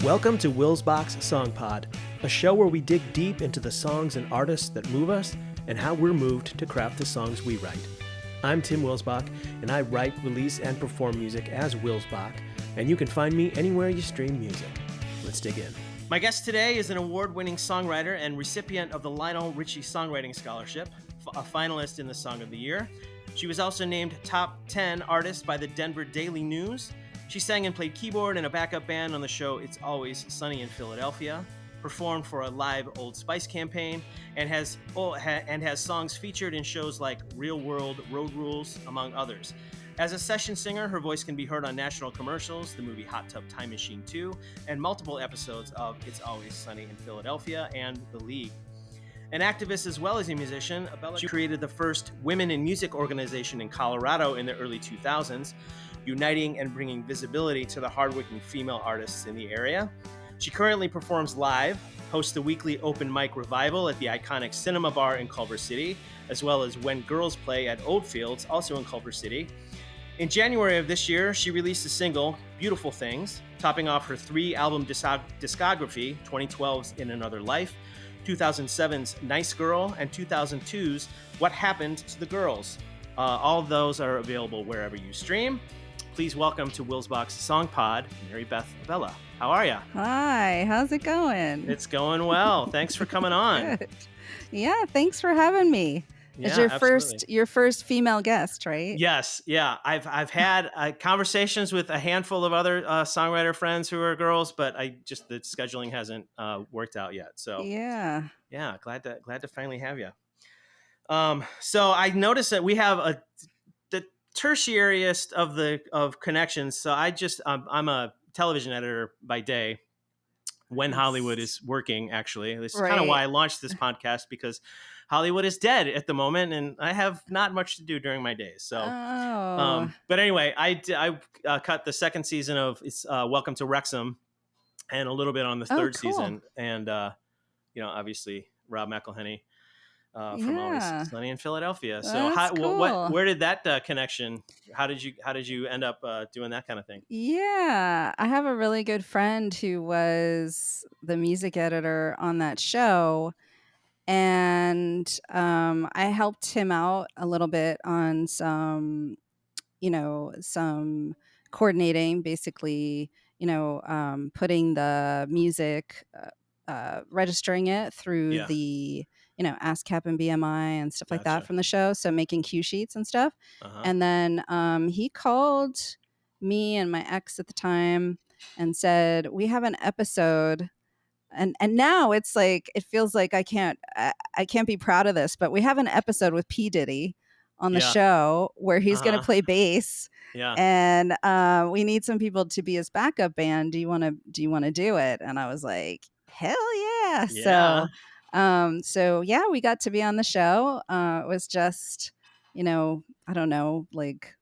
Welcome to Will's Box Song Pod, a show where we dig deep into the songs and artists that move us and how we're moved to craft the songs we write. I'm Tim Wilsbach, and I write, release, and perform music as Wilsbach, and you can find me anywhere you stream music. Let's dig in. My guest today is an award-winning songwriter and recipient of the Lionel Richie Songwriting Scholarship, a finalist in the Song of the Year. She was also named Top 10 Artist by the Denver Daily News. She sang and played keyboard in a backup band on the show It's Always Sunny in Philadelphia, performed for a live Old Spice campaign, and has songs featured in shows like Real World, Road Rules, among others. As a session singer, her voice can be heard on national commercials, the movie Hot Tub Time Machine 2, and multiple episodes of It's Always Sunny in Philadelphia and The League. An activist as well as a musician, Abella created the first women in music organization in Colorado in the early 2000s, uniting and bringing visibility to the hardworking female artists in the area. She currently performs live, hosts the weekly open mic revival at the iconic Cinema Bar in Culver City, as well as When Girls Play at Old Fields, also in Culver City. In January of this year, she released a single, Beautiful Things, topping off her 3-album discography, 2012's In Another Life, 2007's Nice Girl, and 2002's What Happened to the Girls. All of those are available wherever you stream. Please welcome to Will's Box Song Pod, Mary Beth Abella. How are you? Hi, how's it going? It's going well. Thanks for coming on. Good. Yeah, thanks for having me. Yeah, It's your absolutely. first female guest, right? Yes, yeah. I've had conversations with a handful of other songwriter friends who are girls, but the scheduling hasn't worked out yet. So Yeah. glad to finally have you. So I noticed that we have the tertiaryest of connections. So I'm a television editor by day when Hollywood is working, actually. This is kind of why I launched this podcast, because Hollywood is dead at the moment and I have not much to do during my days. So, but anyway, I cut the second season of Welcome to Wrexham and a little bit on the third season. And, obviously Rob McElhenney from Always Sunny in Philadelphia. So where did that connection, how did you end up doing that kind of thing? Yeah, I have a really good friend who was the music editor on that show. And I helped him out a little bit on some coordinating, basically, putting the music, registering it through the, ASCAP and BMI and stuff like that from the show. So making cue sheets and stuff. And then he called me and my ex at the time and said, we have an episode. And now it's like, it feels like I can't be proud of this, but we have an episode with P. Diddy on the show where he's going to play bass. Yeah. And we need some people to be his backup band. Do you want to do it? And I was like, hell yeah. So yeah, we got to be on the show. It was just, I don't know, like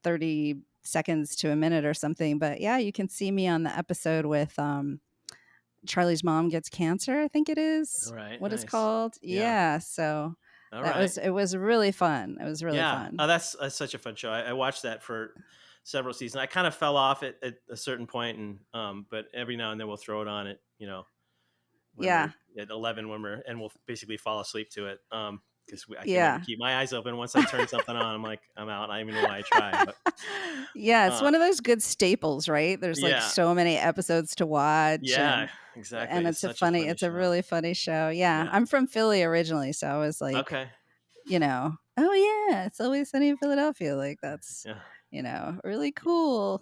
30 seconds to a minute or something. But yeah, you can see me on the episode with Charlie's Mom Gets Cancer, I think it is. Right. What it's called. Yeah. So it was really fun. It was really fun. Oh, that's such a fun show. I watched that for several seasons. I kind of fell off at a certain point, and but every now and then we'll throw it on at at 11 and we'll basically fall asleep to it. Because I can keep my eyes open. Once I turn something on, I'm like, I'm out. I don't even know why I try. But, it's one of those good staples, right? There's like so many episods to watch. Yeah, exactly. And it's a really funny show. Yeah. I'm from Philly originally, so I was like, oh yeah, It's Always Sunny in Philadelphia. Like that's, really cool.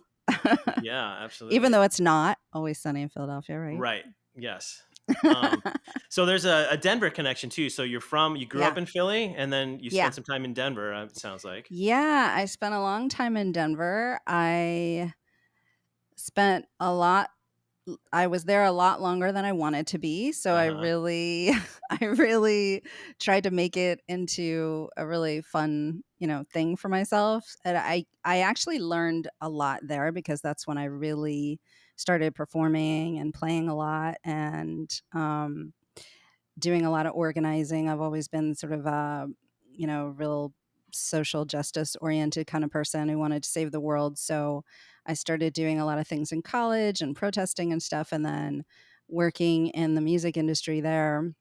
Yeah, absolutely. Even though it's not Always Sunny in Philadelphia, right? Right. Yes. So there's a Denver connection too. So you grew up in Philly and then you spent some time in Denver, it sounds like. Yeah, I spent a long time in Denver. I was there a lot longer than I wanted to be. So I really tried to make it into a really fun, thing for myself. And I actually learned a lot there because that's when I really started performing and playing a lot and doing a lot of organizing. I've always been sort of a, real social justice oriented kind of person who wanted to save the world. So I started doing a lot of things in college and protesting and stuff, and then working in the music industry there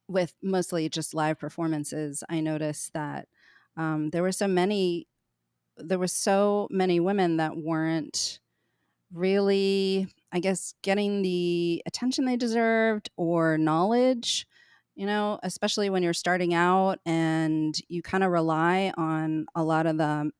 with mostly just live performances. I noticed that there were so many women that weren't really, I guess, getting the attention they deserved or knowledge, especially when you're starting out and you kind of rely on a lot of the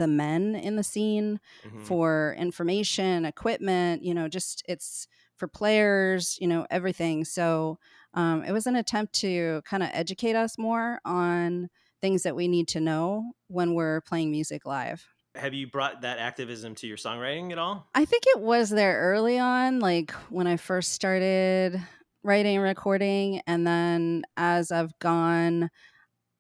men in the scene for information, equipment, just it's for players, everything. So it was an attempt to kind of educate us more on things that we need to know when we're playing music live. Have you brought that activism to your songwriting at all? I think it was there early on, like when I first started writing and recording. And then as I've gone,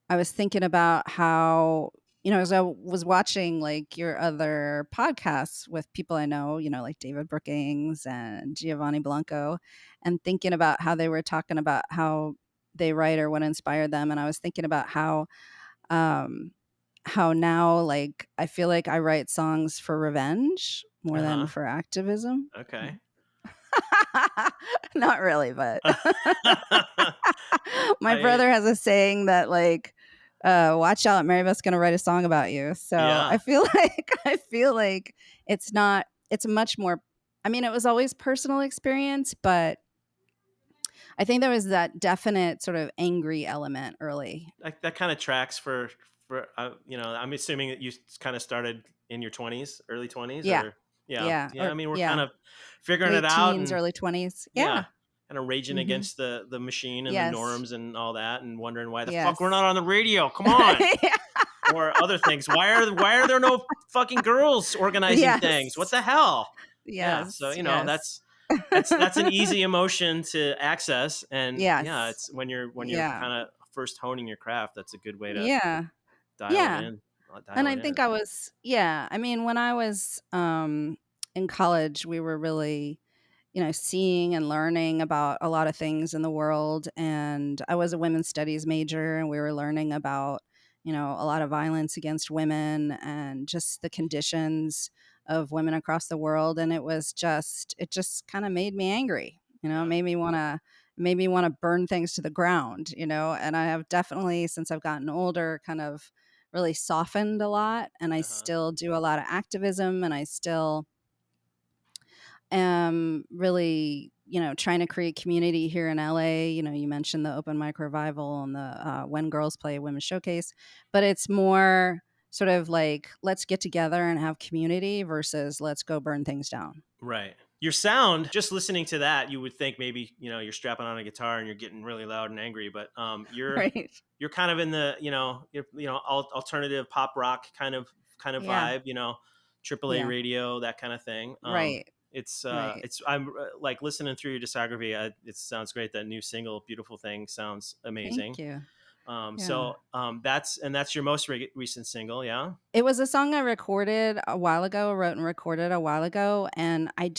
I was thinking about how, as I was watching like your other podcasts with people I know, like David Brookings and Giovanni Blanco, and thinking about how they were talking about how they write or what inspired them. And I was thinking about how now, like, I feel like I write songs for revenge more than for activism. Okay. Not really, but my brother has a saying that, like, watch out, Mary Beth's gonna write a song about you. So I feel like it's much more, I mean, it was always personal experience, but I think there was that definite sort of angry element early. That kind of tracks for I'm assuming that you kind of started in your 20s, early 20s. Yeah. Yeah. I mean, we're kind of figuring it out. Teens, early 20s. Yeah. Kind of raging against the machine and the norms and all that, and wondering why the fuck we're not on the radio. Come on. Or other things. Why are there no fucking girls organizing things? What the hell? Yes. So, that's an easy emotion to access. And it's when you're kind of first honing your craft, that's a good way to dial it in. And I think I was, I mean, when I was in college, we were really, seeing and learning about a lot of things in the world. And I was a women's studies major, and we were learning about, a lot of violence against women and just the conditions of women across the world. And it just kind of made me angry, made me want to burn things to the ground, and I have definitely, since I've gotten older, kind of really softened a lot. And I still do a lot of activism, and I still am really, trying to create community here in LA. You mentioned the Open Mic Revival and the When Girls Play Women's Showcase, but it's more sort of like, let's get together and have community versus let's go burn things down. Right. Your sound, just listening to that, you would think maybe, you're strapping on a guitar and you're getting really loud and angry, but you're kind of in the, alternative pop rock kind of vibe, AAA radio, that kind of thing. Right. I'm like listening through your discography. It sounds great. That new single, Beautiful Thing, sounds amazing. Thank you. So that's your most recent single. Yeah. It was a song I recorded a while ago, wrote and recorded a while ago. And I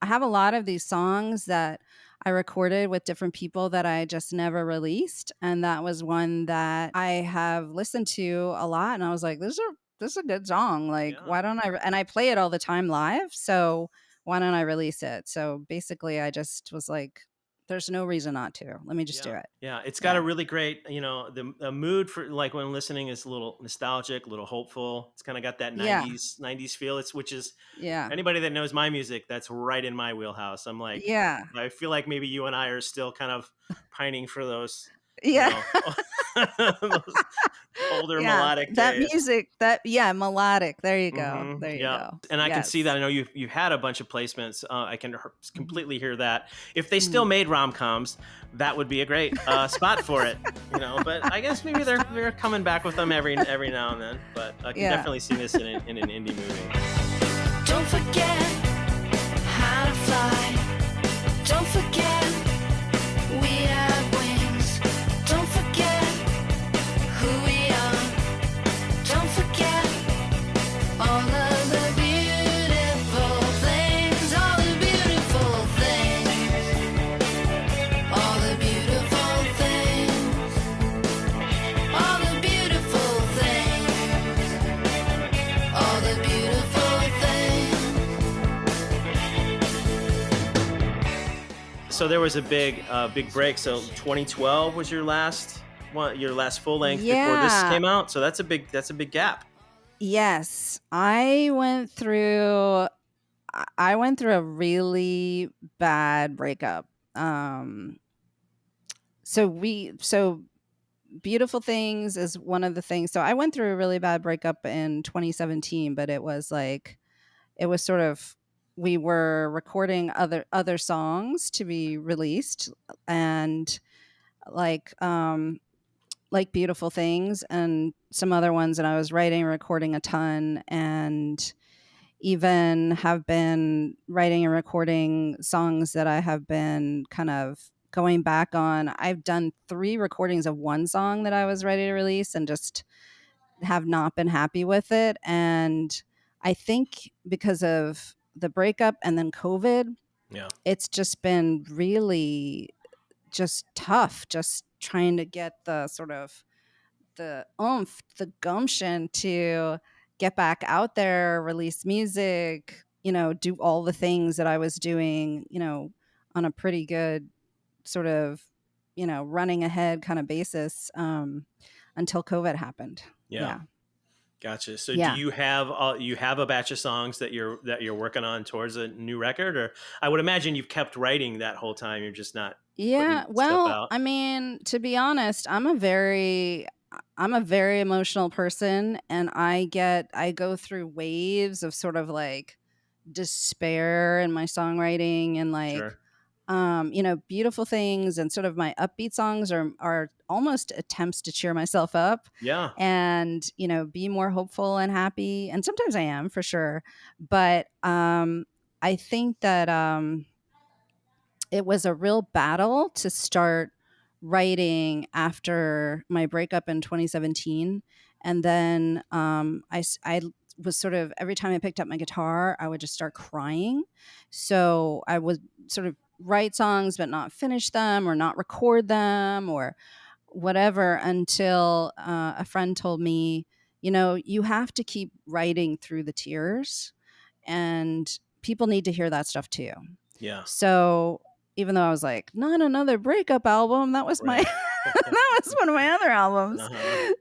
have a lot of these songs that I recorded with different people that I just never released. And that was one that I have listened to a lot. And I was like, this is a good song. Like, why don't and I play it all the time live. So why don't I release it? So basically I just was like, there's no reason not to. Let me just do it. Yeah. It's got a really great, the mood for, like, when listening is a little nostalgic, a little hopeful. It's kind of got that 90s feel. Which is anybody that knows my music, that's right in my wheelhouse. I'm like, I feel like maybe you and I are still kind of pining for those, those older melodic that days. Music melodic. There you go. There you go. And I can see that. I know you've had a bunch of placements. I can completely hear that. If they still made rom-coms, that would be a great spot for it. But I guess maybe they're coming back with them every now and then. But I can definitely see this in an indie movie. Don't forget how to fly. Don't forget we have wings. Don't forget who we are. Don't forget all of the beautiful things. All the beautiful things. All the beautiful things. All the beautiful things. so there was a big break. So 2012 was your last one, your last full length before this came out. So that's a big gap. Yes, I went through a really bad breakup. So Beautiful Things is one of the things. So I went through a really bad breakup in 2017, but it was sort of, we were recording other songs to be released, and like Beautiful Things and some other ones, and I was writing and recording a ton, and even have been writing and recording songs that I have been kind of going back on. I've done 3 recordings of one song that I was ready to release and just have not been happy with it. And I think because of the breakup and then COVID, it's just been really just tough, just trying to get the sort of the oomph, the gumption to get back out there, release music, do all the things that I was doing, on a pretty good sort of, running ahead kind of basis, until COVID happened. Yeah. Gotcha. So do you have a batch of songs that you're working on towards a new record? Or I would imagine you've kept writing that whole time. You're just not putting stuff out. I mean, to be honest, I'm a very emotional person, and I go through waves of sort of like despair in my songwriting, and Beautiful Things and sort of my upbeat songs are almost attempts to cheer myself up. Yeah. And, be more hopeful and happy. And sometimes I am, for sure. But I think that it was a real battle to start writing after my breakup in 2017. And then I was sort of, every time I picked up my guitar, I would just start crying. So I would sort of write songs but not finish them or not record them or whatever, until a friend told me, you have to keep writing through the tears, and people need to hear that stuff too. Yeah. So even though I was like, not another breakup album, that was my that was one of my other albums.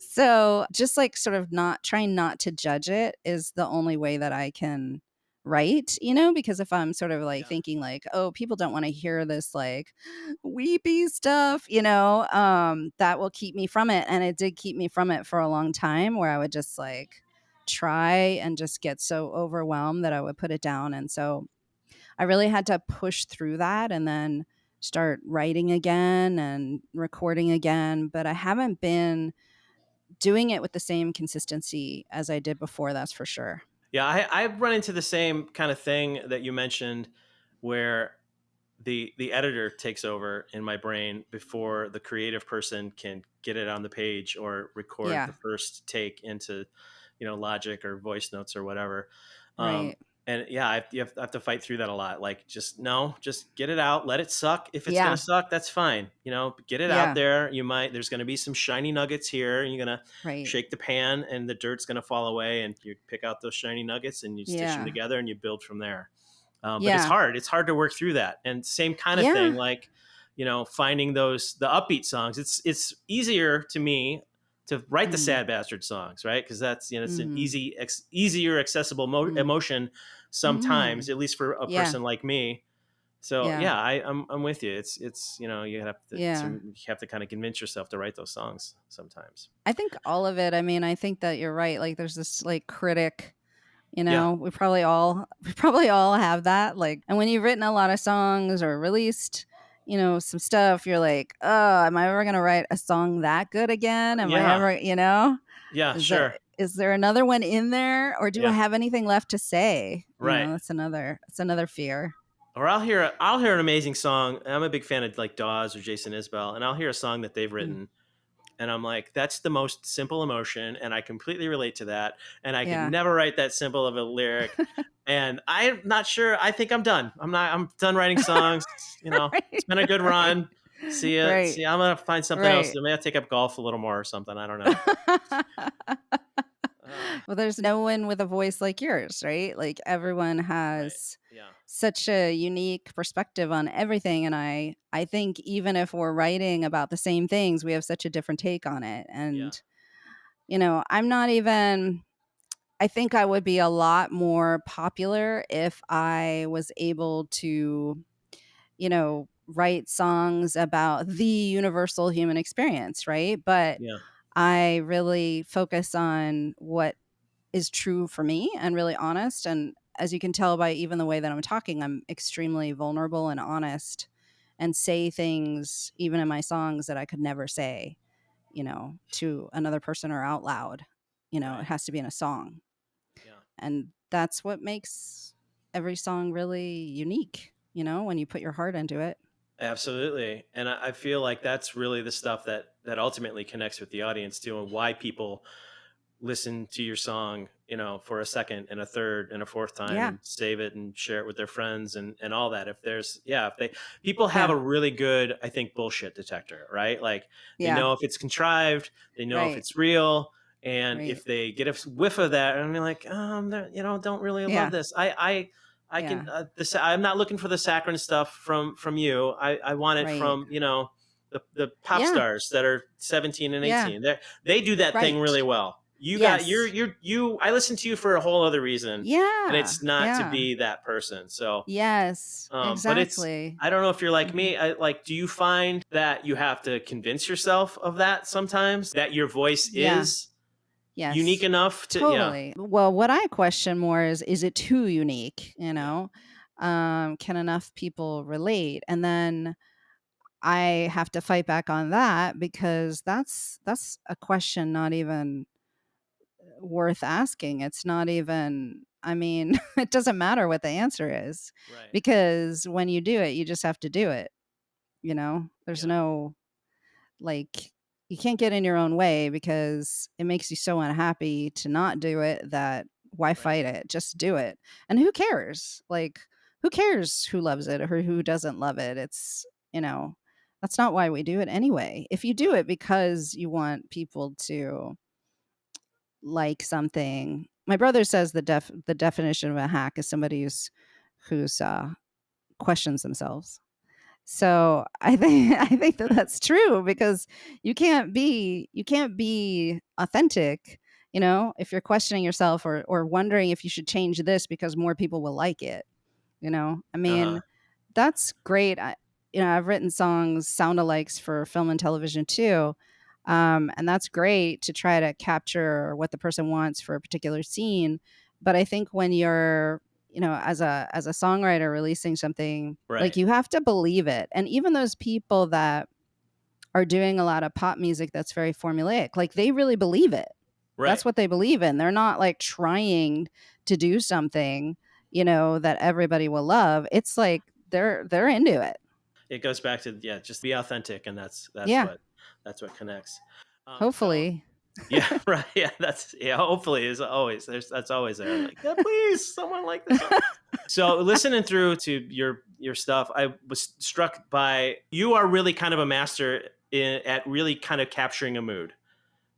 So just like sort of trying not to judge it is the only way that I can write, because if I'm sort of like thinking like, oh, people don't want to hear this like weepy stuff, that will keep me from it. And it did keep me from it for a long time, where I would just like try and just get so overwhelmed that I would put it down. And so I really had to push through that and then start writing again and recording again. But I haven't been doing it with the same consistency as I did before, that's for sure. Yeah, I've run into the same kind of thing that you mentioned, where the editor takes over in my brain before the creative person can get it on the page or record the first take into, Logic or voice notes or whatever. Right. And I have to fight through that a lot. Like, just get it out. Let it suck. If it's going to suck, that's fine. Get it out there. There's going to be some shiny nuggets here. And you're going to shake the pan and the dirt's going to fall away, and you pick out those shiny nuggets and you stitch them together and you build from there. But it's hard. It's hard to work through that. And same kind of thing, like, finding the upbeat songs. It's easier to me to write the sad bastard songs, right? Because that's, it's an easier accessible emotion sometimes, at least for a person like me. So I'm with you. It's you have to kind of convince yourself to write those songs sometimes. I think all of it. I mean, I think that you're right. Like, there's this like critic. We probably all have that. Like, and when you've written a lot of songs or released, some stuff, you're like, oh, am I ever going to write a song that good again? Am I ever, Yeah, sure. Is there another one in there, or do I have anything left to say? Right. That's another fear. Or I'll hear an amazing song. I'm a big fan of like Dawes or Jason Isbell, and I'll hear a song that they've written. And I'm like, that's the most simple emotion, and I completely relate to that. And I could never write that simple of a lyric. And I'm not sure. I think I'm done. I'm done writing songs. It's been a good run. See ya. See, I'm gonna find something else. I may have to take up golf a little more or something. I don't know. Well, there's no one with a voice like yours, right? Like, everyone has such a unique perspective on everything. And I think even if we're writing about the same things, we have such a different take on it. And, I'm not even, I think I would be a lot more popular if I was able to, write songs about the universal human experience, right? But Yeah. I really focus on what is true for me and really honest. And as you can tell by even the way that I'm talking, I'm extremely vulnerable and honest and say things, even in my songs, that I could never say, to another person or out loud. Right. It has to be in a song. Yeah. And that's what makes every song really unique, when you put your heart into it. Absolutely. And I feel like that's really the stuff that ultimately connects with the audience too, and why people listen to your song, for a second and a third and a fourth time Yeah. and save it and share it with their friends and all that. If people have Yeah. a really good, I think, bullshit detector, right? Like they Yeah. know if it's contrived, they know if Right. it's real. And Right. if they get a whiff of that, and they're like, don't really love Yeah. this. I Yeah. can, I'm not looking for the saccharine stuff from you. I want it Right. from, the pop Yeah. stars that are 17 and Yeah. 18. They do that thing Right. really well. Yes. I listen to you for a whole other reason, and Yeah. it's not to Yeah. be that person. So, Yes. but Exactly. I don't know if you're like Mhm. me. Do you find that you have to convince yourself of that sometimes, that your voice Yeah. is unique Yes. enough to, yeah, Totally. Well, what I question more is it too unique, yeah, Can enough people relate? And then I have to fight back on that because that's a question not even worth asking. It's not even, I mean, it doesn't matter what the answer is right, because when you do it, you just have to do it, There's yeah, no, like, you can't get in your own way because it makes you so unhappy to not do it that why right, fight it? Just do it. And who cares? Like, who cares who loves it or who doesn't love it? It's, that's not why we do it anyway. If you do right, it because you want people to like something, my brother says the definition of a hack is somebody who's questions themselves. So I think that right, that's true because you can't be authentic, if you're questioning yourself or wondering if you should change this because more people will like it. I uh-huh, mean, that's great. I've written songs sound alikes for film and television too. And that's great to try to capture what the person wants for a particular scene. But I think when you're, as a songwriter releasing something, like, right, you have to believe it. And even those people that are doing a lot of pop music that's very formulaic, like, they really believe it. right. That's what they believe in. They're not like trying to do something, that everybody will love. It's like they're into it. It goes back to, yeah, just be authentic, and Yeah, that's what connects. So hopefully. yeah, right, yeah, hopefully is always that's always there. Like, yeah, please, someone like this. So listening through to your stuff, I was struck by you are really kind of a master at really kind of capturing a mood.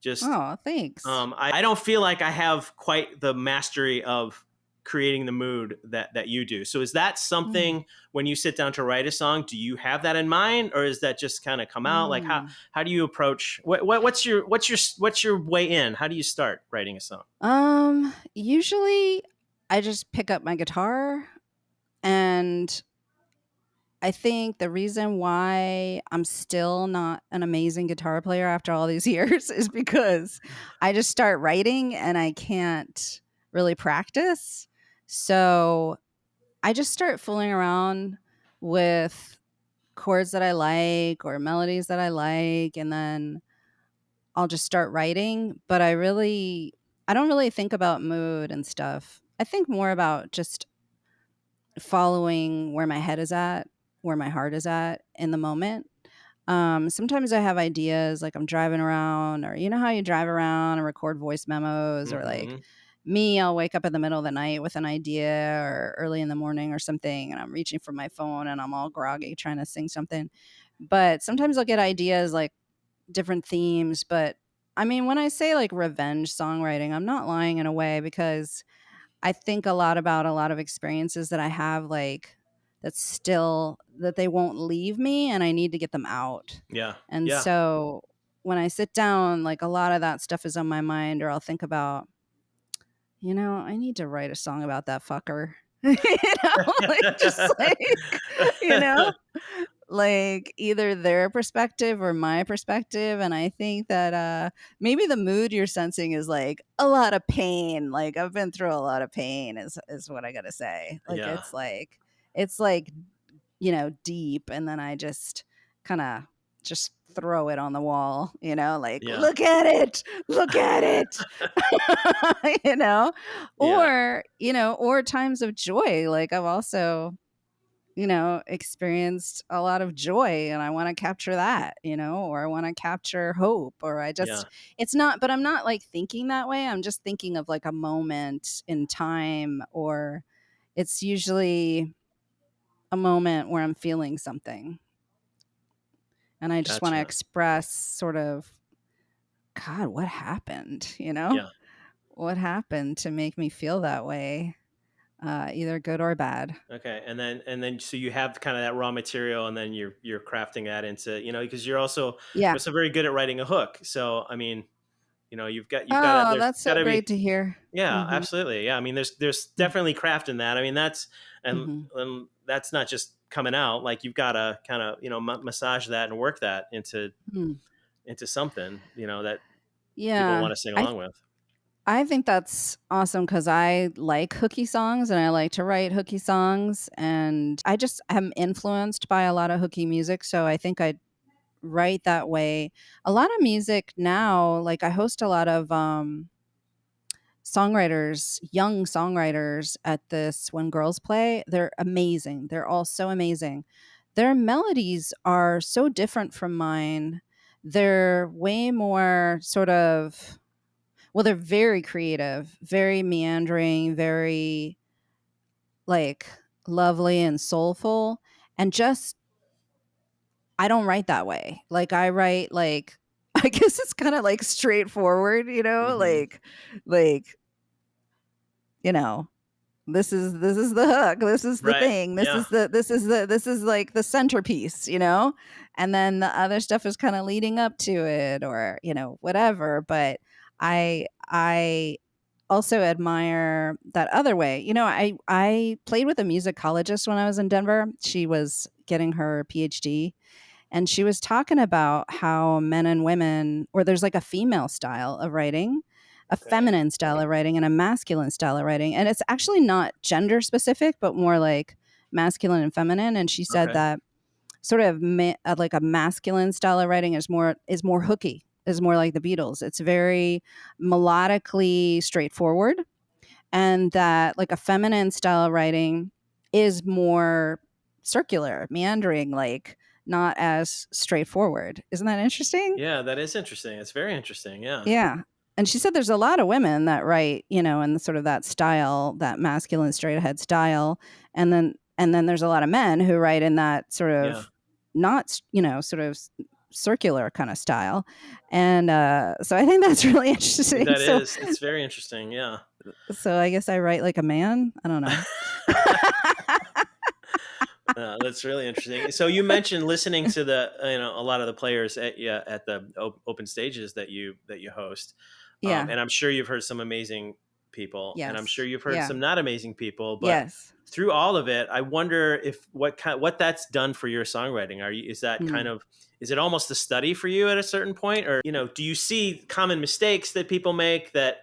Just Oh, thanks. I don't feel like I have quite the mastery of creating the mood that you do. So is that Mm. something when you sit down to write a song, do you have that in mind, or is that just kind of come out? Like Mm. how do you approach what's your way in? How do you start writing a song? Usually I just pick up my guitar, and I think the reason why I'm still not an amazing guitar player after all these years is because I just start writing and I can't really practice. So I just start fooling around with chords that I like or melodies that I like, and then I'll just start writing. But I don't really think about mood and stuff. I think more about just following where my head is at, where my heart is at in the moment. Sometimes I have ideas, like I'm driving around, or how you drive around and record voice memos, or like Mm-hmm. me, I'll wake up in the middle of the night with an idea, or early in the morning or something, and I'm reaching for my phone and I'm all groggy trying to sing something. But sometimes I'll get ideas like different themes. But I mean, when I say like revenge songwriting, I'm not lying in a way, because I think a lot about a lot of experiences that I have, like, that they won't leave me, and I need to get them out. Yeah. And Yeah. so when I sit down, like, a lot of that stuff is on my mind, or I'll think about, I need to write a song about that fucker. Like, just like, you know, like either their perspective or my perspective. And I think that maybe the mood you're sensing is like a lot of pain. Like, I've been through a lot of pain is what I gotta say. Like, Yeah. it's like deep, and then I just kind of just throw it on the wall, like, Yeah. look at it, you know, Yeah. or times of joy. Like, I've also, experienced a lot of joy, and I want to capture that, or I want to capture hope, or Yeah. it's not, but I'm not like thinking that way. I'm just thinking of like a moment in time, or it's usually a moment where I'm feeling something. And I just want to Gotcha. express sort of, God, what happened? Yeah. What happened to make me feel that way, either good or bad. Okay. And then so you have kind of that raw material, and then you're crafting that into, because you're also Yeah. very good at writing a hook. So I mean, Oh, there's that's so gotta great be. to hear. Yeah, Mm-hmm. absolutely. Yeah, I mean, there's definitely craft in that. I mean, Mm-hmm. and that's not just coming out. Like, you've got to kind of massage that and work that Mm. into something that people Yeah. want to sing I along with. I think that's awesome, because I like hooky songs and I like to write hooky songs, and I just am influenced by a lot of hooky music. So I think I write that way. A lot of music now, like, I host a lot of young songwriters at this When Girls Play. They're amazing. They're all so amazing. Their melodies are so different from mine. They're way more sort of, well, they're very creative, very meandering, very like lovely and soulful. And just, I don't write that way. Like, I write like, I guess it's kind of like straightforward, Hmm. like, you know, this is the hook, this is the Right. thing, Yeah. this is like the centerpiece, and then the other stuff is kind of leading up to it, or whatever. But I also admire that other way. I played with a musicologist when I was in Denver. She was getting her PhD, and she was talking about how men and women, or there's like a female style of writing, a Okay. feminine style of writing, and a masculine style of writing. And it's actually not gender specific, but more like masculine and feminine. And she said Okay. that sort of like a masculine style of writing is more hooky, is more like the Beatles. It's very melodically straightforward, and that like a feminine style of writing is more circular, meandering, like not as straightforward. Isn't that interesting? Yeah, that is interesting. It's very interesting. Yeah. Yeah. And she said there's a lot of women that write, in sort of that style, that masculine straight ahead style. And then there's a lot of men who write in that sort Yeah. of not, sort of circular kind of style. And so I think that's really interesting. That So is. It's very interesting. Yeah. so I guess I write like a man. I don't know. That's really interesting. So you mentioned listening to a lot of the players at the open stages that you host, Yeah. and I'm sure you've heard some amazing people, and I'm sure Yes. you've heard Yeah. some not amazing people. But Yes. through all of it, I wonder if what that's done for your songwriting. Hmm. Is it almost a study for you at a certain point, or do you see common mistakes that people make that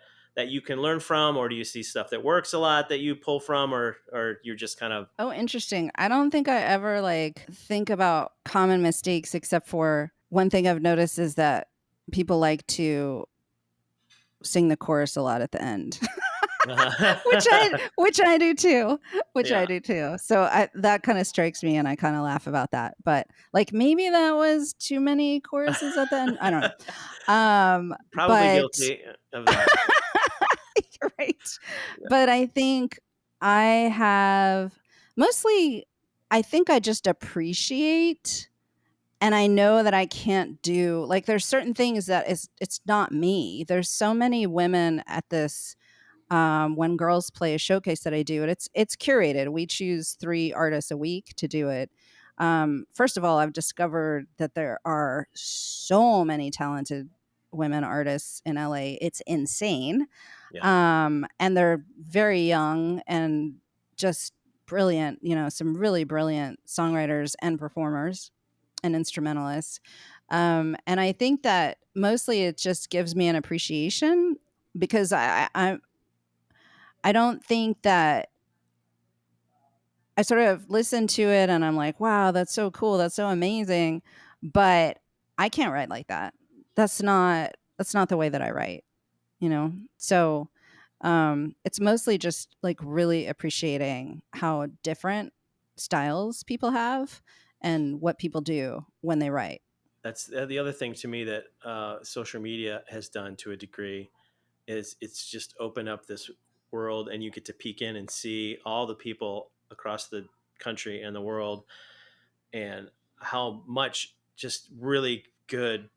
you can learn from, or do you see stuff that works a lot that you pull from, or you're just kind of. Oh, interesting. I don't think I ever like think about common mistakes, except for one thing I've noticed is that people like to sing the chorus a lot at the end. which I do too. Which I Yeah. do too. So that kind of strikes me, and I kind of laugh about that. But like, maybe that was too many choruses at the end. I don't know. Probably But guilty of that. you're right. But I think I have mostly, I think I just appreciate, and I know that I can't do, like, there's certain things that it's not me. There's so many women at this when girls play a showcase that I do, and it's curated. We choose 3 artists a week to do it. First of all, I've discovered that there are so many talented women artists in LA. It's insane. And they're very young and just brilliant, some really brilliant songwriters and performers and instrumentalists. And I think that mostly it just gives me an appreciation because I don't think that I sort of listen to it and I'm like, wow, that's so cool. That's so amazing. But I can't write like that. That's not the way that I write, So it's mostly just like really appreciating how different styles people have and what people do when they write. That's the other thing to me that social media has done to a degree is it's just opened up this world, and you get to peek in and see all the people across the country and the world, and how much just really good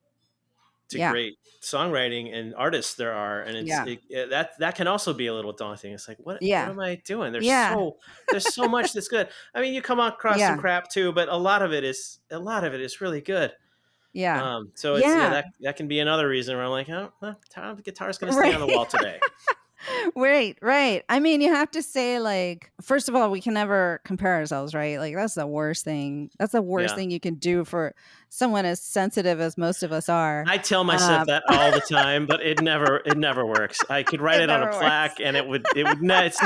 to great songwriting and artists there are. And that can also be a little daunting. It's like, what am I doing? There's so much that's good. I mean, you come across some crap too, but a lot of it is really good. So it's that can be another reason where I'm like, oh, well, the guitar's gonna stay on the wall today. Right. I mean, you have to say, like, first of all, we can never compare ourselves, right? Like, that's the worst thing. That's the worst thing you can do for someone as sensitive as most of us are. I tell myself that all the time, but it never works. I could write it on a plaque, and it's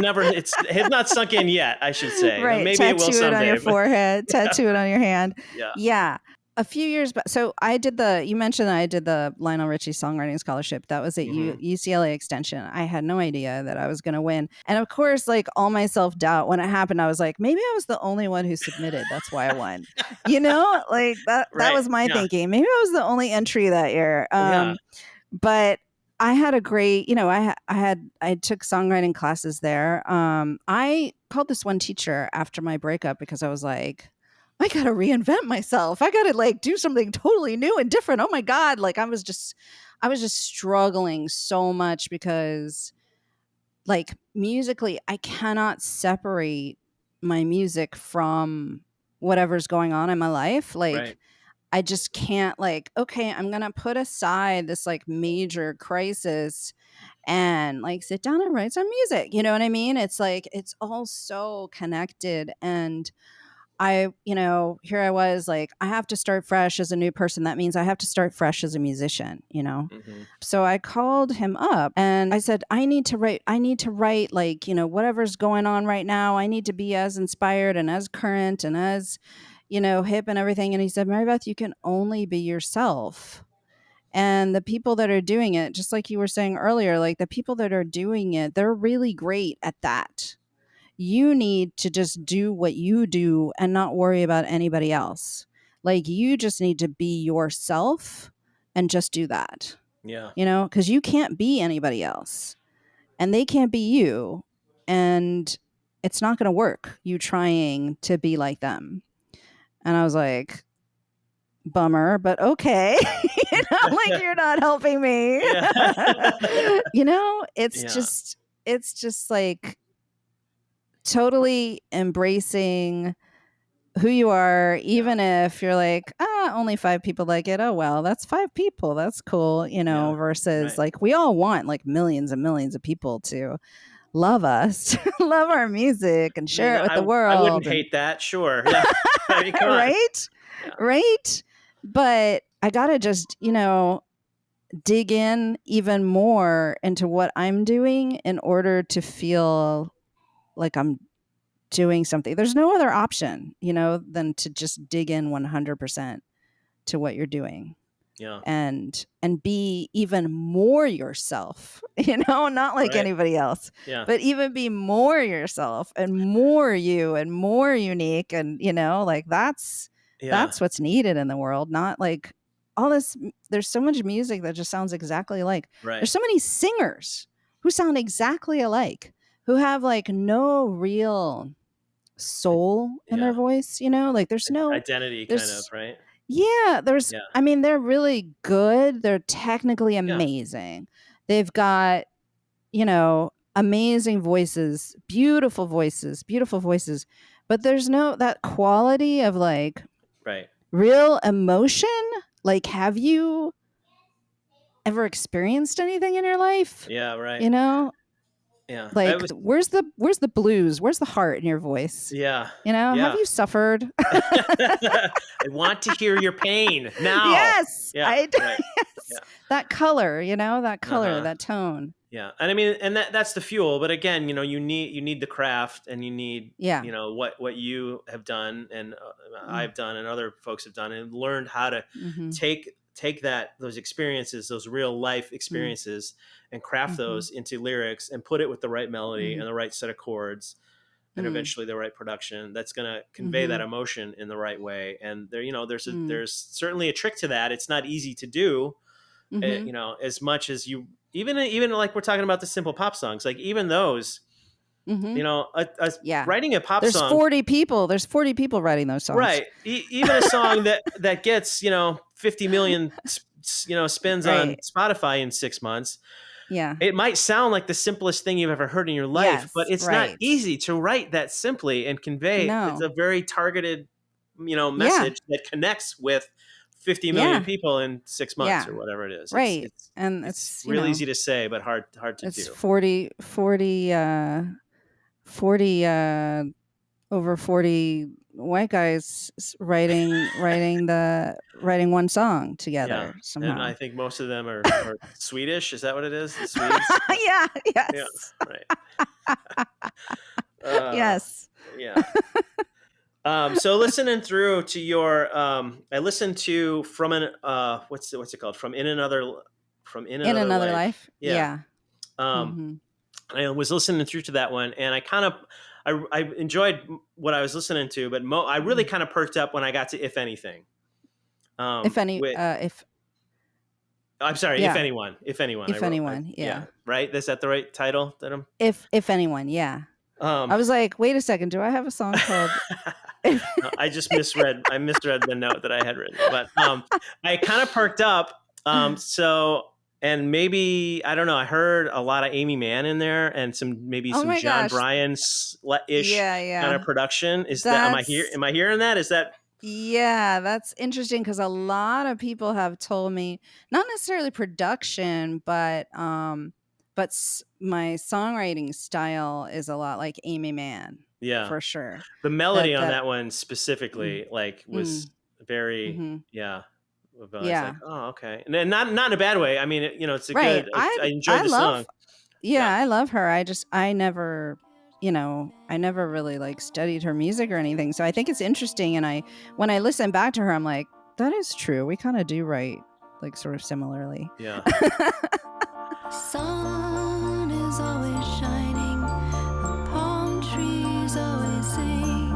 not sunk in yet, I should say. Right. Maybe tattoo it will someday. It on your forehead, tattoo it on your hand. Yeah. A few years back, so you mentioned that I did the Lionel Richie Songwriting Scholarship. That was at UCLA Extension. I had no idea that I was going to win. And of course, like all my self-doubt when it happened, I was like, maybe I was the only one who submitted. That's why I won. Like that was my thinking. Maybe I was the only entry that year. But I had a great, I took songwriting classes there. I called this one teacher after my breakup because I was like, I got to reinvent myself. I got to like do something totally new and different. Oh my God. Like I was just struggling so much because like musically, I cannot separate my music from whatever's going on in my life. Like I just can't like, okay, I'm going to put aside this like major crisis and like sit down and write some music. You know what I mean? It's like, it's all so connected. And here I was like, I have to start fresh as a new person. That means I have to start fresh as a musician, So I called him up and I said, I need to write like, whatever's going on right now. I need to be as inspired and as current and as, hip and everything. And he said, Mary Beth, you can only be yourself. And the people that are doing it, just like you were saying earlier, like the people that are doing it, they're really great at that. You need to just do what you do and not worry about anybody else. Like you just need to be yourself and just do that. Yeah. Because you can't be anybody else and they can't be you. And it's not going to work, you trying to be like them. And I was like, bummer, but okay. Like you're not helping me. It's just like, totally embracing who you are, even if you're like, only 5 people like it. Oh, well, that's 5 people. That's cool. Versus like we all want like millions and millions of people to love us, love our music and share it with the world. I wouldn't hate that. Sure. Yeah. I mean, come on. Right. Yeah. Right. But I got to just, dig in even more into what I'm doing in order to feel like I'm doing something. There's no other option, than to just dig in 100% to what you're doing. Yeah. And be even more yourself, not like anybody else, but even be more yourself and more you and more unique. And, like that's what's needed in the world. Not like all this. There's so much music that just sounds exactly alike. Right. There's so many singers who sound exactly alike, who have like no real soul in their voice, like there's no identity kind of, right? Yeah, I mean, they're really good. They're technically amazing. They've got, amazing voices, beautiful voices, but there's no that quality of like right. real emotion. Like, have you ever experienced anything in your life? Yeah, right. You know, Yeah. like where's the blues? Where's the heart in your voice? Yeah. You know, have you suffered? I want to hear your pain now. Yes. Yeah. Right. Yes. Yeah. That color, that color, that tone. Yeah. And I mean, and that's the fuel. But again, you need the craft, and you need, what you have done, and I've done, and other folks have done, and learned how to take those experiences, those real life experiences, and craft those into lyrics and put it with the right melody and the right set of chords, and eventually the right production that's going to convey that emotion in the right way. And there's certainly a trick to that. It's not easy to do, as much as you, even like we're talking about the simple pop songs, like even those, writing a pop there's song. 40 people writing those songs. Right. Even a song that gets, 50 million, spins on Spotify in 6 months. Yeah. It might sound like the simplest thing you've ever heard in your life, but it's not easy to write that simply and convey. No. It's a very targeted, message that connects with 50 million people in 6 months or whatever it is. Right. It's real easy to say, but hard to do. It's 40 over 40 white guys writing one song together somehow. And I think most of them are Swedish. Is that what it is? The Swedes? Yes. Right. Yes. Yeah. So listening through to your, I listened to from an what's it called? From in another life. Yeah. I was listening through to that one, and I enjoyed what I was listening to, but I really kind of perked up when I got to If Anything. I'm sorry, Yeah. If anyone. Yeah. Right? Is that the right title? If anyone, yeah. I was like, wait a second, do I have a song called? No, I just misread the note that I had written, but I kind of perked up. And maybe, I don't know, I heard a lot of Amy Mann in there, and some John Bryan-ish kind of production. Am I hearing that? Is that? Yeah, that's interesting, because a lot of people have told me, not necessarily production, but my songwriting style is a lot like Amy Mann. Yeah, for sure. The melody on that one specifically, was very, I was like, oh, okay. And not in a bad way. I mean, it's a good, I enjoyed the song. Yeah, I love her. I never really studied her music or anything. So I think it's interesting. And when I listen back to her, I'm like, that is true. We kind of do write sort of similarly. Yeah. Sun is always shining, the palm trees always sing,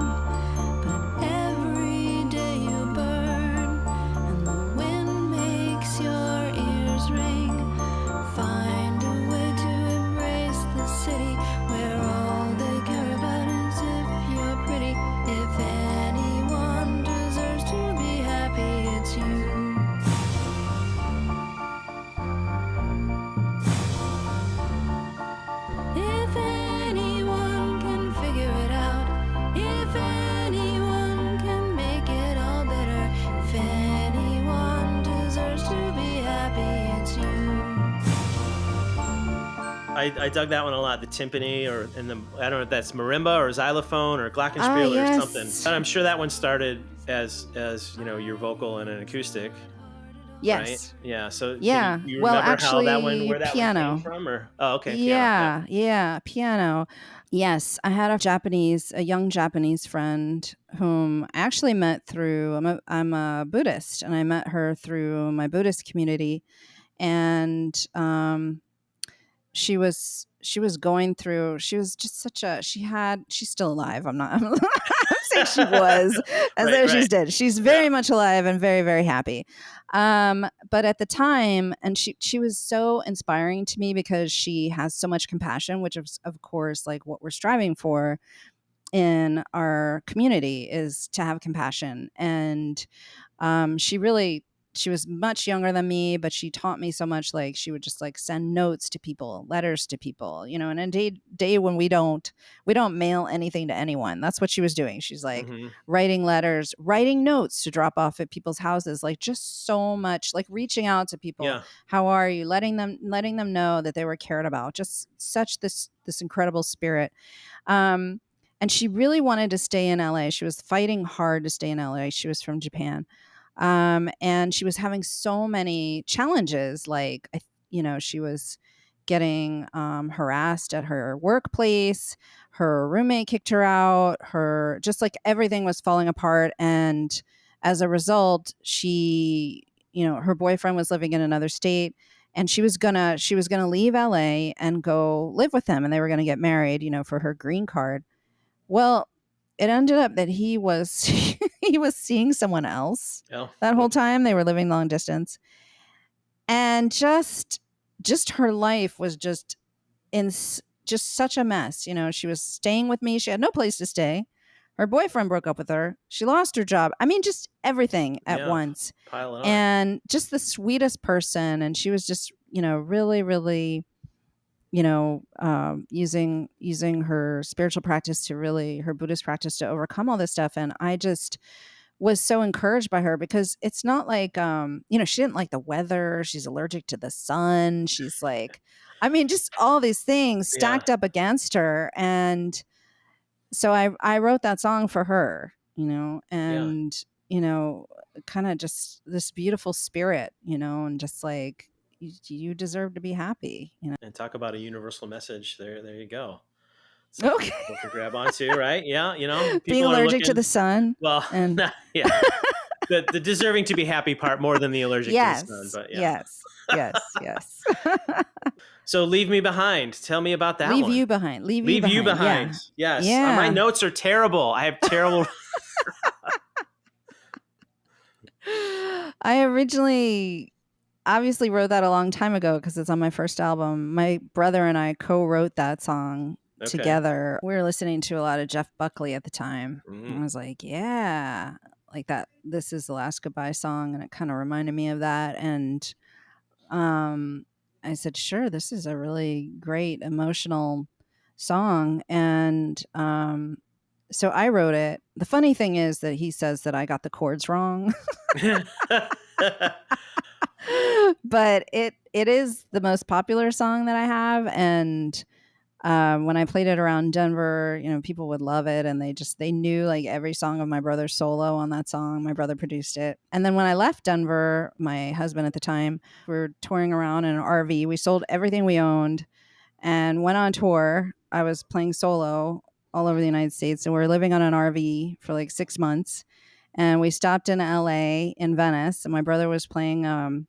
but every day you burn, and the wind makes your ears ring. Find a way to embrace the city, where all they care about is if you're pretty. If anyone deserves to be happy, it's you. If anyone can figure it out, if anyone can make it all better, if anyone deserves to be happy, it's you. I dug that one a lot. The timpani, I don't know if that's marimba or xylophone or glockenspiel or something. But I'm sure that one started as your vocal and an acoustic. Yes. Right? Yeah. So you well, remember actually, where that piano. one came from? Or okay. Yeah, Piano. yeah, piano. Yes, I had a young Japanese friend whom I actually met through. I'm a Buddhist, and I met her through my Buddhist community, and she was going through. She was just she's still alive. I'm saying she was, as though she's dead. She's very much alive and very, very happy. But at the time, and she was so inspiring to me because she has so much compassion, which is, of course, what we're striving for in our community is to have compassion. And she really she was much younger than me, but she taught me so much. Like she would just like send notes to people, letters to people, you know, in a day when we don't mail anything to anyone. That's what she was doing. She's like writing letters, writing notes to drop off at people's houses, like just so much, like reaching out to people. Yeah. How are you? Letting them know that they were cared about. Just such this incredible spirit. And she really wanted to stay in LA. She was fighting hard to stay in LA. She was from Japan. And she was having so many challenges. Like, she was getting harassed at her workplace. Her roommate kicked her out. Just like everything was falling apart. And as a result, she, her boyfriend was living in another state. And she was gonna leave LA and go live with him, and they were gonna get married, for her green card. Well, it ended up that he was he was seeing someone else that whole time. They were living long distance, and just her life was just such a mess. She was staying with me. She had no place to stay. Her boyfriend broke up with her. She lost her job. I mean, just everything at once. Piling on. And just the sweetest person. And she was just, really, really, using her spiritual practice her Buddhist practice to overcome all this stuff. And I just was so encouraged by her, because it's not like, she didn't like the weather. She's allergic to the sun. She's like, I mean, just all these things stacked up against her. And so I wrote that song for her, and, kind of just this beautiful spirit, and just like, you deserve to be happy, And talk about a universal message. There you go. So okay. People can grab onto, right? Yeah. People being allergic to the sun. Well, and yeah. The deserving to be happy part more than the allergic to the sun. But yeah. Yes. So Leave Me Behind. Tell me about that one. Leave You Behind. Leave You Behind. Yeah. Yes. Yeah. My notes are terrible. I have terrible. I originally obviously wrote that a long time ago because it's on my first album. My brother and I co-wrote that song together. We were listening to a lot of Jeff Buckley at the time. I was like, yeah, like that. This Is the Last Goodbye song. And it kind of reminded me of that. And I said, sure, this is a really great emotional song. And so I wrote it. The funny thing is that he says that I got the chords wrong. But it is the most popular song that I have. And when I played it around Denver, people would love it. And they knew like every song of my brother's solo on that song. My brother produced it. And then when I left Denver, my husband at the time, we were touring around in an RV. We sold everything we owned and went on tour. I was playing solo all over the United States. And we were living on an RV for like 6 months. And we stopped in LA in Venice. And my brother was playing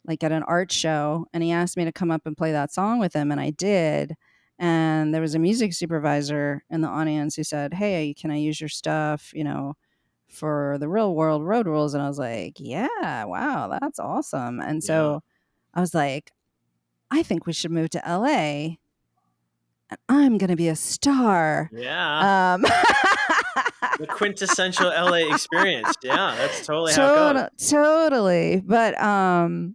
like at an art show. And he asked me to come up and play that song with him. And I did. And there was a music supervisor in the audience who said, hey, can I use your stuff, for the Real World Road Rules? And I was like, yeah, wow, that's awesome. And so I was like, I think we should move to LA. And I'm going to be a star. Yeah. The quintessential LA experience. Yeah, that's totally how it goes. Totally. But, I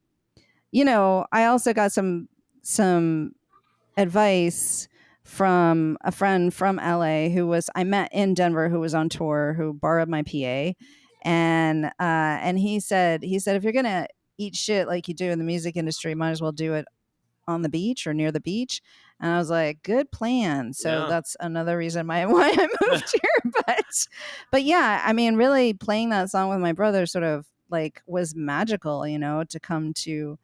also got some advice from a friend from LA I met in Denver, who was on tour, who borrowed my PA. And he said, if you're going to eat shit like you do in the music industry, might as well do it on the beach or near the beach. And I was like, good plan. So that's another reason why I moved here. But yeah, I mean, really playing that song with my brother sort of like was magical, to come to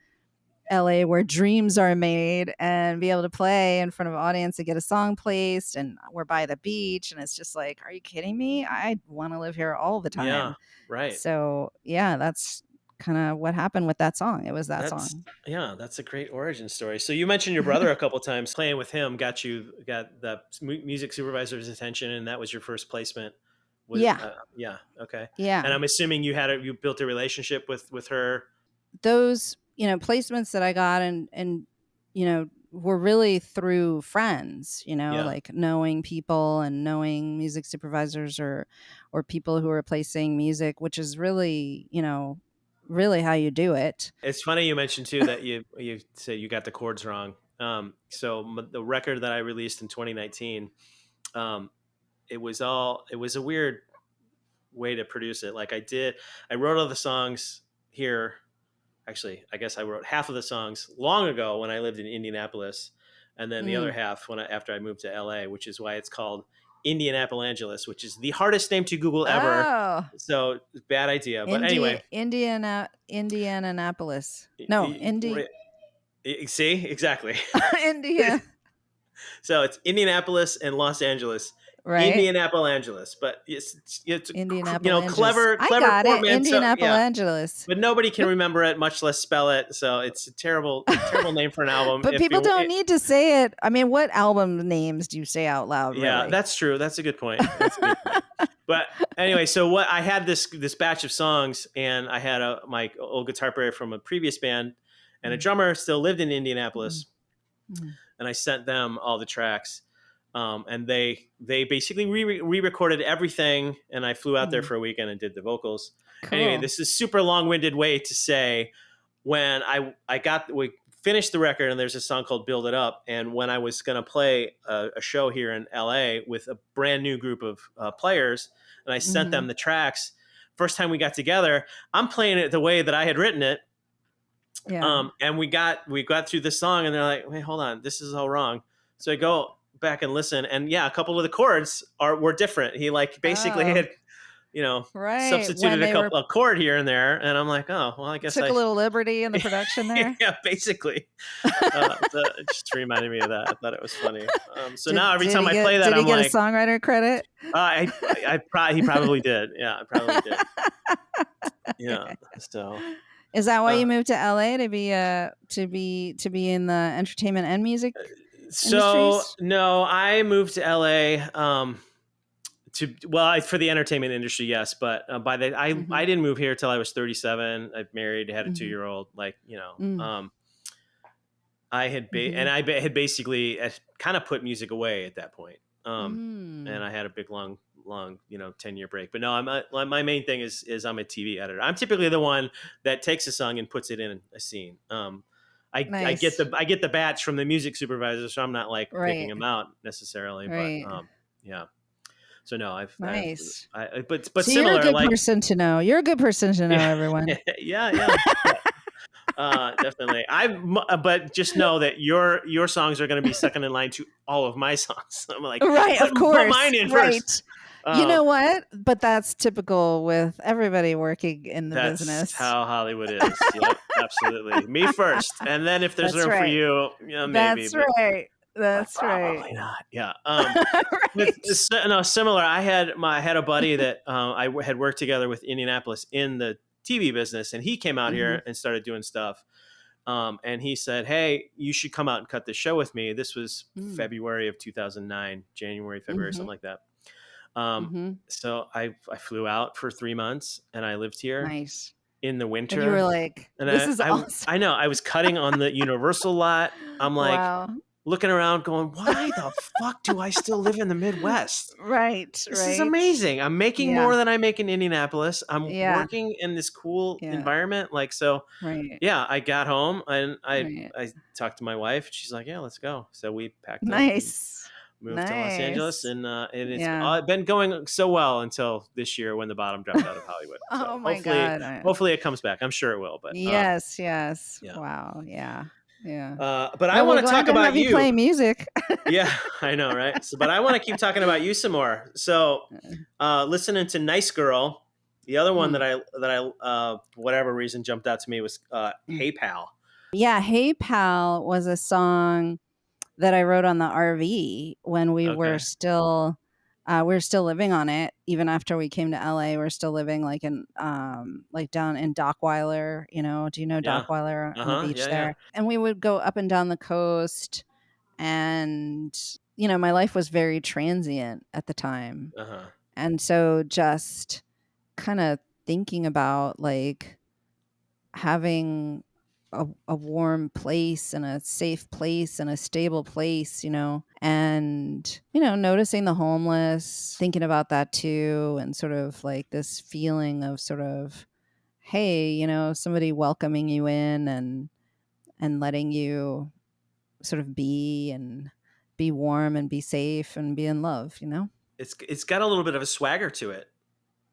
LA where dreams are made and be able to play in front of an audience and get a song placed, and we're by the beach, and it's just like, are you kidding me? I want to live here all the time. Yeah, right. So yeah, that's kind of what happened with that song. It was that song. Yeah, that's a great origin story. So you mentioned your brother a couple times. Playing with him got the music supervisor's attention, and that was your first placement. Yeah. Okay. Yeah. And I'm assuming you built a relationship with her. Those placements that I got and were really through friends, like knowing people and knowing music supervisors or people who are placing music, which is really really how you do it. It's funny you mentioned too that you said you got the chords wrong. The record that I released in 2019, it was a weird way to produce it. Like I wrote all the songs here. Actually, I guess I wrote half of the songs long ago when I lived in Indianapolis, and then the other half after I moved to LA, which is why it's called Indianapolis, which is the hardest name to Google ever. Oh. So bad idea. But anyway, Indianapolis. No, See, exactly. India. So it's Indianapolis and Los Angeles. Right. Indianapolis, but it's Indianapolis. Clever I got it. portmanteau. Indianapolis. But nobody can remember it, much less spell it. So it's a terrible name for an album. But people don't need to say it. I mean, what album names do you say out loud? Yeah, really? That's true. That's a good point. But anyway, so what I had this batch of songs, and I had my old guitar player from a previous band, and a drummer still lived in Indianapolis, and I sent them all the tracks. And they basically re-recorded everything, and I flew out there for a weekend and did the vocals. Cool. Anyway, this is super long-winded way to say when we finished the record, and there's a song called Build It Up, and when I was going to play a show here in LA with a brand new group of players, and I sent them the tracks, first time we got together, I'm playing it the way that I had written it. Yeah. And we got through the song, and they're like, wait, hold on, this is all wrong. So I go back and listen, and a couple of the chords were different. He basically had substituted a chord here and there, and I'm like, oh well, I guess took a little liberty in the production there. Yeah, basically. It just reminded me of that. I thought it was funny. Now every time I play that, I'm like, did he get a songwriter credit? He probably did. Yeah, I probably did. Yeah. Okay. So is that why you moved to LA to be in the entertainment and music? So no, I moved to LA for the entertainment industry, yes, but I didn't move here till I was 37. I married, had a 2-year-old. I had had basically kind of put music away at that point, and I had a big long 10-year break. But no, my main thing is I'm a TV editor. I'm typically the one that takes a song and puts it in a scene. I get the batch from the music supervisor, so I'm not picking them out necessarily. Right. But yeah. So no, but so similar. You're a good person to know. You're a good person to know, everyone. Yeah. Definitely. But just know that your songs are going to be second in line to all of my songs. I'm like, right, of course, put mine in first. You know what? But that's typical with everybody working in the business. That's how Hollywood is. Yep, absolutely. Me first, and then if there's room for you, maybe. That's right. That's probably not. Yeah. Right. Similar. I had a buddy that I had worked together with Indianapolis in the TV business, and he came out here and started doing stuff. And he said, "Hey, you should come out and cut the show with me." This was February of 2009, February, something like that. So I flew out for 3 months, and I lived here. Nice. In the winter. And you were like, "This is awesome." I know. I was cutting on the Universal lot. I'm like. Wow. Looking around going, why the fuck do I still live in the Midwest? Right. This is amazing. I'm making more than I make in Indianapolis. I'm working in this cool environment. Yeah, I got home and I talked to my wife. She's like, yeah, let's go. So we packed up. Nice. Moved to Los Angeles, and it's been going so well until this year when the bottom dropped out of Hollywood. So oh my God. Hopefully it comes back. I'm sure it will. But yes. Yeah. Wow. Yeah. Yeah. But I want to talk about you playing music. Yeah, I know, right? But I want to keep talking about you some more. So, listening to "Nice Girl," the other one that I for whatever reason jumped out to me was "Hey Pal." Yeah, "Hey Pal" was a song that I wrote on the RV when we were still living on it. Even after we came to LA, we're still living in down in Dockweiler. Do you know Dockweiler on the beach there? Yeah. And we would go up and down the coast, and my life was very transient at the time, and so just kind of thinking about having a warm place and a safe place and a stable place, and, noticing the homeless, thinking about that too. And sort of this feeling of sort of hey, you know, somebody welcoming you in and letting you sort of be warm and be safe and be in love, you know? It's got a little bit of a swagger to it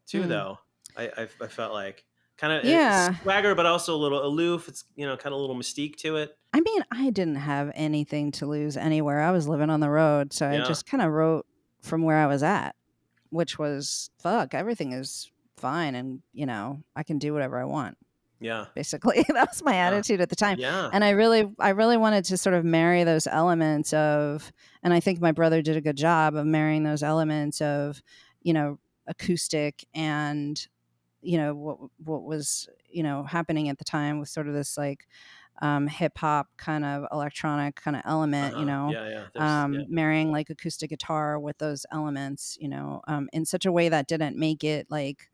too, Mm. though. I felt like kind of Yeah. swagger, but also a little aloof. It's, you know, kind of a little mystique to it. I mean, I didn't have anything to lose anywhere. I was living on the road, so I Yeah. just kind of wrote from where I was at, which was fuck, everything is fine and, you know, I can do whatever I want. Yeah. Basically, that was my attitude at the time. Yeah. And I really wanted to sort of marry those elements of, and I think my brother did a good job of marrying those elements of, you know, acoustic and, you know, what was, you know, happening at the time with sort of this like hip hop kind of electronic kind of element, you know, Yeah. marrying like acoustic guitar with those elements, you know, in such a way that didn't make it like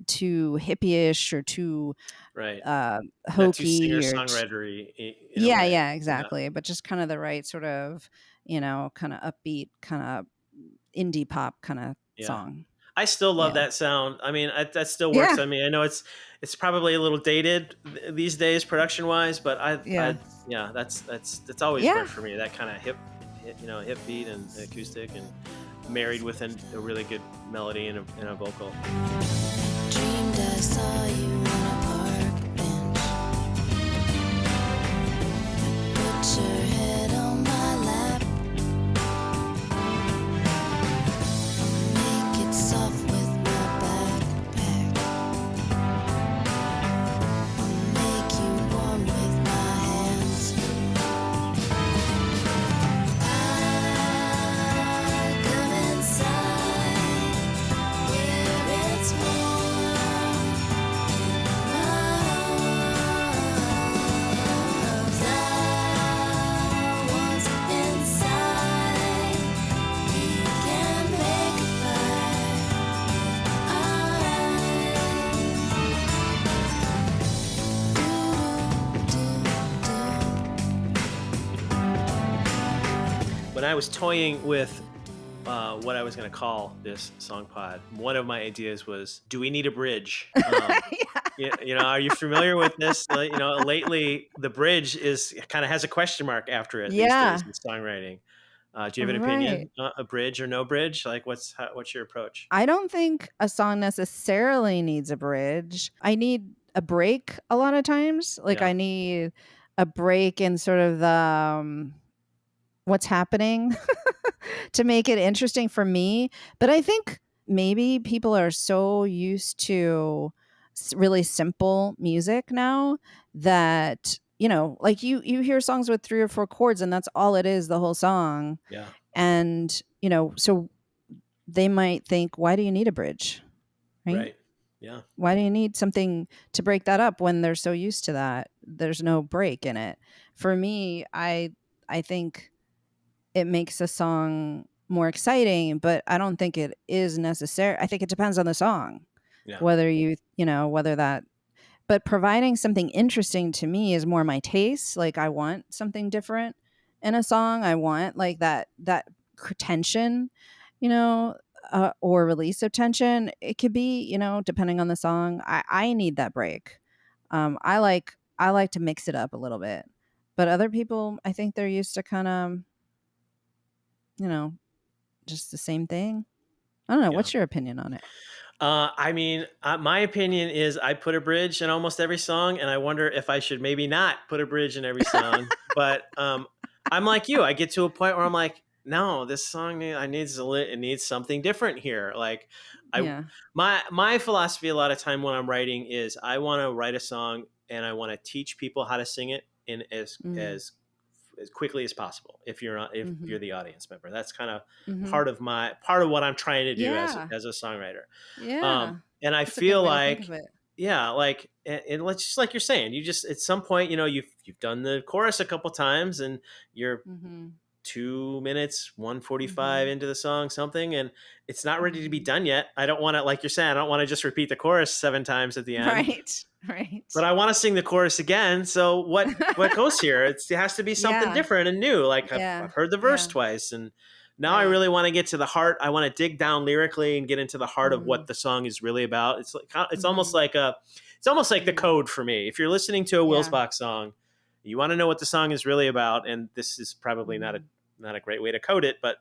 too hippie-ish or too Right. Not too hokey or singer-songwritery in a yeah, way. yeah, exactly. But just kind of the right sort of, you know, kind of upbeat, kind of indie pop kind of Yeah. song. I still love Yeah. that sound. I mean, that still works. Yeah. I mean, I know it's probably a little dated these days production wise, but that's always Yeah. worked for me. That kind of hip beat and acoustic, and married with a really good melody and a vocal. Dreamed I saw you on a park bench. Put your head on my lap. Make it soft with my backpack. Make you warm with my hands. I come inside where it's warm. I was inside. We can make a When I was toying with what I was going to call this song pod, one of my ideas was, do we need a bridge? You know, are you familiar with this? You know, lately the bridge kind of has a question mark after it these days in songwriting. Do you have an opinion? A bridge or no bridge? Like, what's your approach? I don't think a song necessarily needs a bridge. I need a break a lot of times. Like I need a break in sort of the what's happening to make it interesting for me. But I think maybe people are so used to really simple music now that, you know, like you hear songs with 3 or 4 chords and that's all it is the whole song. Yeah. And, you know, so they might think, why do you need a bridge? Right. Yeah. Why do you need something to break that up when they're so used to that? There's no break in it. For me, I think it makes a song more exciting, but I don't think it is necessary. I think it depends on the song. Yeah. Whether whether that, but providing something interesting to me is more my taste. Like I want something different in a song. I want like that tension, you know, or release of tension. It could be, you know, depending on the song. I need that break. I like to mix it up a little bit, but other people, I think they're used to kind of, you know, just the same thing. I don't know. Yeah. What's your opinion on it? I mean, my opinion is I put a bridge in almost every song, and I wonder if I should maybe not put a bridge in every song. But I'm like you. I get to a point where I'm like, no, this song it needs something different here. Like, my philosophy a lot of time when I'm writing is I want to write a song and I want to teach people how to sing it in as quickly as possible. If you're the audience member, that's kind of part of what I'm trying to do as a songwriter. Yeah. And I feel like, like, and let's just like you're saying, you just at some point, you know, you've done the chorus a couple times and you're 2 minutes 1:45 into the song, something, and it's not ready to be done yet. I don't want to, like you're saying, I don't want to just repeat the chorus 7 times at the end. Right. But I want to sing the chorus again. So what goes here? It has to be something different and new. Like I've heard the verse twice, and Now I really want to get to the heart. I want to dig down lyrically and get into the heart of what the song is really about. It's like it's almost like the code for me. If you're listening to a Willsbach song, you want to know what the song is really about, and this is probably not a great way to code it, but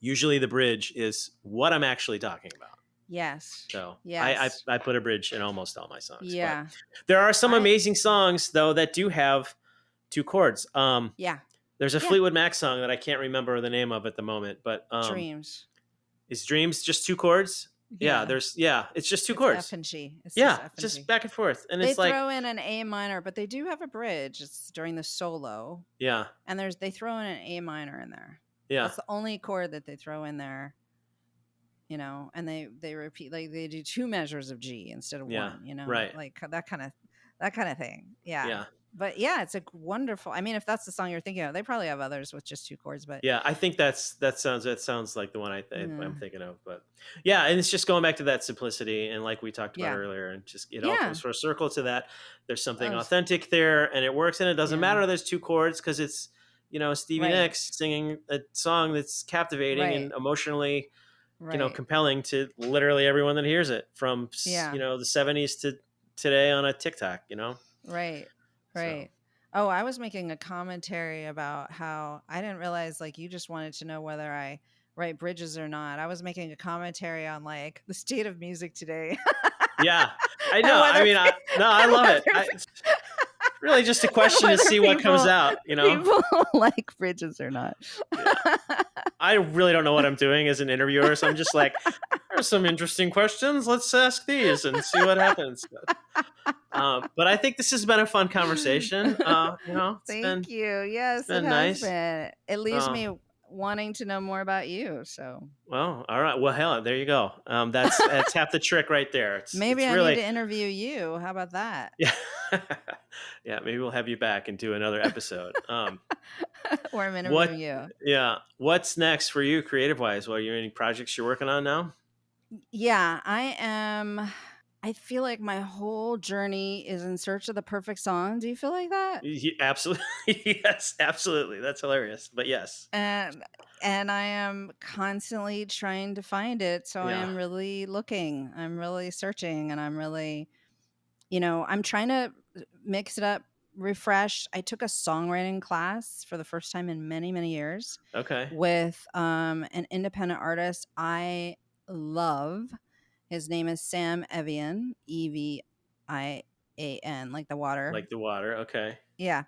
usually the bridge is what I'm actually talking about. Yes. So yes. I put a bridge in almost all my songs. Yeah. But there are some amazing songs though that do have 2 chords. There's a Fleetwood Mac song that I can't remember the name of at the moment, but Dreams. Is Dreams just 2 chords? Yeah, it's just 2 chords. F and G. It's just back and forth. And they it's like throw in an A minor, but they do have a bridge. It's during the solo. Yeah. And they throw in an A minor in there. Yeah. That's the only chord that they throw in there. You know, and they repeat, like they do 2 measures of G instead of 1, you know, right. like that kind of thing. Yeah. But it's a wonderful, I mean, if that's the song you're thinking of, they probably have others with just 2 chords, but I think that sounds like the one I'm thinking of, but and it's just going back to that simplicity. And like we talked about earlier, and just, it all comes for a circle to that. There's something authentic there and it works, and it doesn't matter. There's 2 chords, 'cause it's, Stevie Nicks singing a song that's captivating and emotionally, compelling to literally everyone that hears it, from the 70s to today on a TikTok, Right. So. Oh, I was making a commentary about how I didn't realize, like, you just wanted to know whether I write bridges or not. I was making a commentary on, like, the state of music today. Yeah, I know. I mean, I love it. It's really just a question to see what comes out, People like bridges or not. I really don't know what I'm doing as an interviewer, so I'm just like, there's some interesting questions. Let's ask these and see what happens. But I think this has been a fun conversation. Thank you. Yes, it nice. has been. It leaves me wanting to know more about you. So. Well, all right. Well, hell, there you go. That's half the trick right there. Maybe I need to interview you. How about that? Yeah. Yeah. Maybe we'll have you back and do another episode. Or I'm interviewing you. Yeah. What's next for you, creative wise? What are you, any projects you're working on now? Yeah, I am. I feel like my whole journey is in search of the perfect song. Do you feel like that? Absolutely. Yes, absolutely. That's hilarious. But yes. And I am constantly trying to find it. So I am really looking. I'm really searching, and I'm really, I'm trying to mix it up, refresh. I took a songwriting class for the first time in many, many years. Okay. With an independent artist I love. His name is Sam Evian, Evian, like the water. Like the water. Okay. Yeah.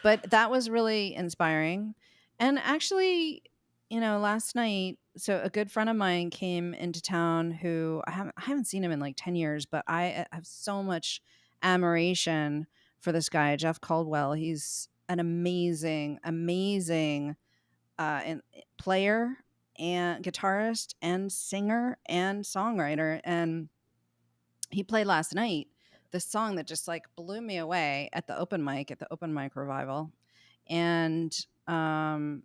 But that was really inspiring. And actually, last night, so a good friend of mine came into town who I haven't seen him in like 10 years, but I have so much admiration for this guy, Jeff Caldwell. He's an amazing, amazing player and guitarist and singer and songwriter. And he played last night this song that just like blew me away at the open mic revival. And I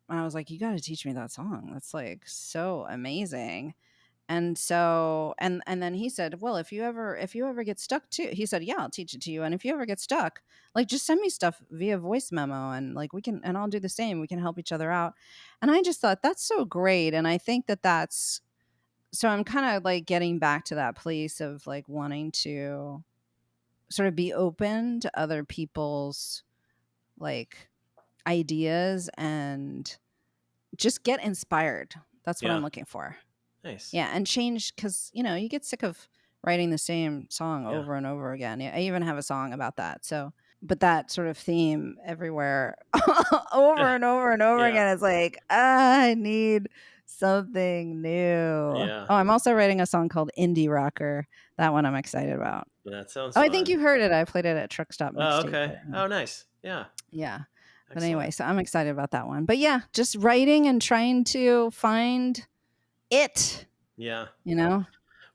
was like, you got to teach me that song. That's like so amazing. And so, and then he said, well, if you ever get stuck too, he said, yeah, I'll teach it to you. And if you ever get stuck, like, just send me stuff via voice memo, and like, and I'll do the same. We can help each other out. And I just thought that's so great. And I think so I'm kind of like getting back to that place of like wanting to sort of be open to other people's like ideas and just get inspired. That's what I'm looking for. Nice. Yeah, and change, because you get sick of writing the same song over and over again. I even have a song about that. So, but that sort of theme everywhere, over and over and over again. It's like, I need something new. Yeah. Oh, I'm also writing a song called Indie Rocker. That one I'm excited about. That sounds. I think you heard it. I played it at Truck Stop. Oh, okay. Oh, nice. Yeah. Yeah. But anyway, so I'm excited about that one. But yeah, just writing and trying to find it. Yeah.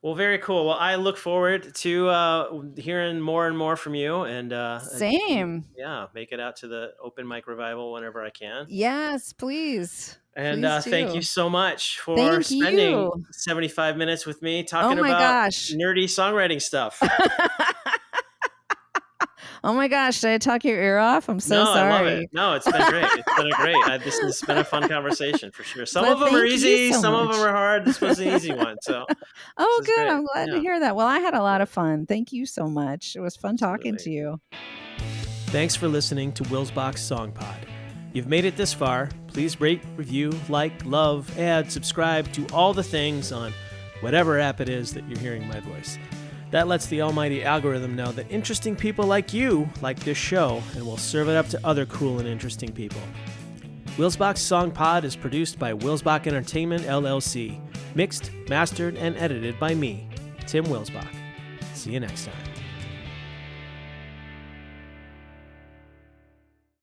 Well, very cool. Well, I look forward to hearing more and more from you, and same. Make it out to the open mic revival whenever I can. Yes, please. And thank you so much for spending 75 minutes with me talking about nerdy songwriting stuff. Oh my gosh, did I talk your ear off? I'm so sorry. I love it. No, it's been great. It's been great. This has been a fun conversation for sure. Some of them are easy, some of them are hard. This was an easy one. So, oh, good. Great. I'm glad to hear that. Well, I had a lot of fun. Thank you so much. It was fun talking to you. Thanks for listening to Wilsbach's Song Pod. You've made it this far. Please rate, review, like, love, add, subscribe to all the things on whatever app it is that you're hearing my voice. That lets the almighty algorithm know that interesting people like you like this show and will serve it up to other cool and interesting people. Wilsbach's Song Pod is produced by Wilsbach Entertainment, LLC. Mixed, mastered, and edited by me, Tim Wilsbach. See you next time.